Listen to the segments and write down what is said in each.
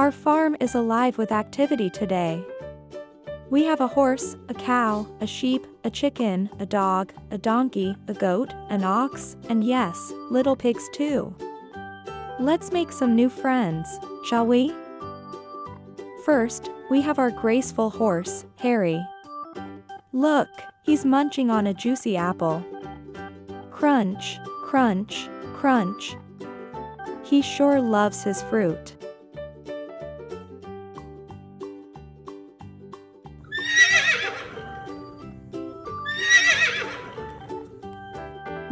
Our farm is alive with activity today. We have a horse, a cow, a sheep, a chicken, a dog, a donkey, a goat, an ox, and yes, little pigs too. Let's make some new friends, shall we? First, we have our graceful horse, Harry. Look, he's munching on a juicy apple. Crunch, crunch, crunch. He sure loves his fruit.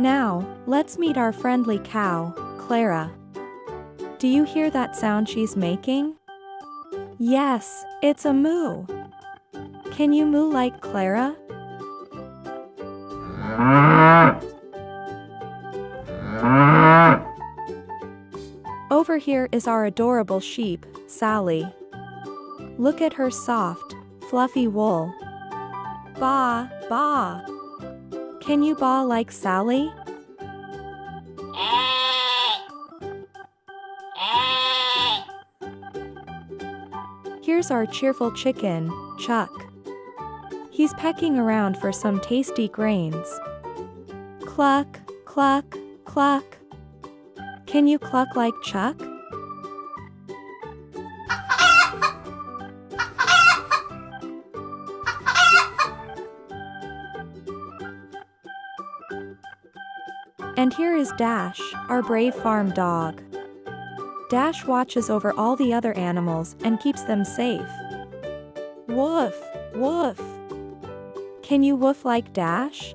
Now, let's meet our friendly cow, Clara. Do you hear that sound she's making? Yes, it's a moo. Can you moo like Clara? Over here is our adorable sheep, Sally. Look at her soft, fluffy wool. Baa, baa. Can you baa like Sally? Here's our cheerful chicken, Chuck. He's pecking around for some tasty grains. Cluck, cluck, cluck. Can you cluck like Chuck? And here is Dash, our brave farm dog. Dash watches over all the other animals and keeps them safe. Woof, woof. Can you woof like Dash?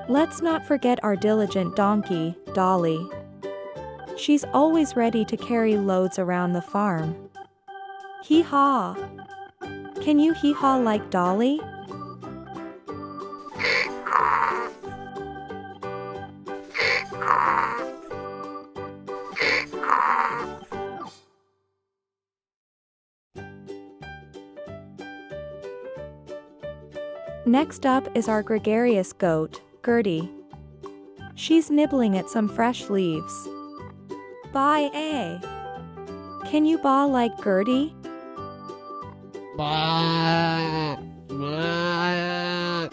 Let's not forget our diligent donkey, Dolly. She's always ready to carry loads around the farm. Hee-haw. Can you hee-haw like Dolly? Next up is our gregarious goat, Gertie. She's nibbling at some fresh leaves. Baa. Can you baa like Gertie? Bah, bah,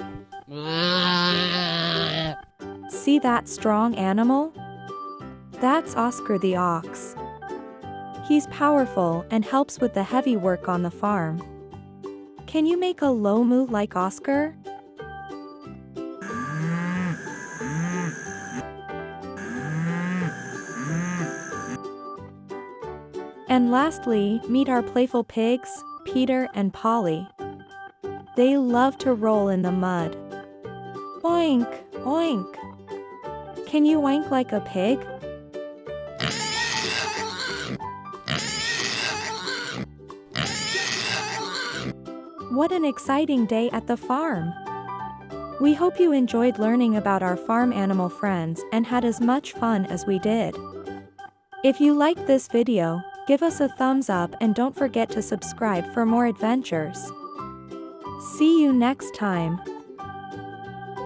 bah. See that strong animal? That's Oscar the ox. He's powerful and helps with the heavy work on the farm. Can you make a low moo like Oscar? And lastly, meet our playful pigs, Peter and Polly. They love to roll in the mud. Oink, oink. Can you oink like a pig? What an exciting day at the farm! We hope you enjoyed learning about our farm animal friends and had as much fun as we did. If you liked this video, give us a thumbs up and don't forget to subscribe for more adventures. See you next time.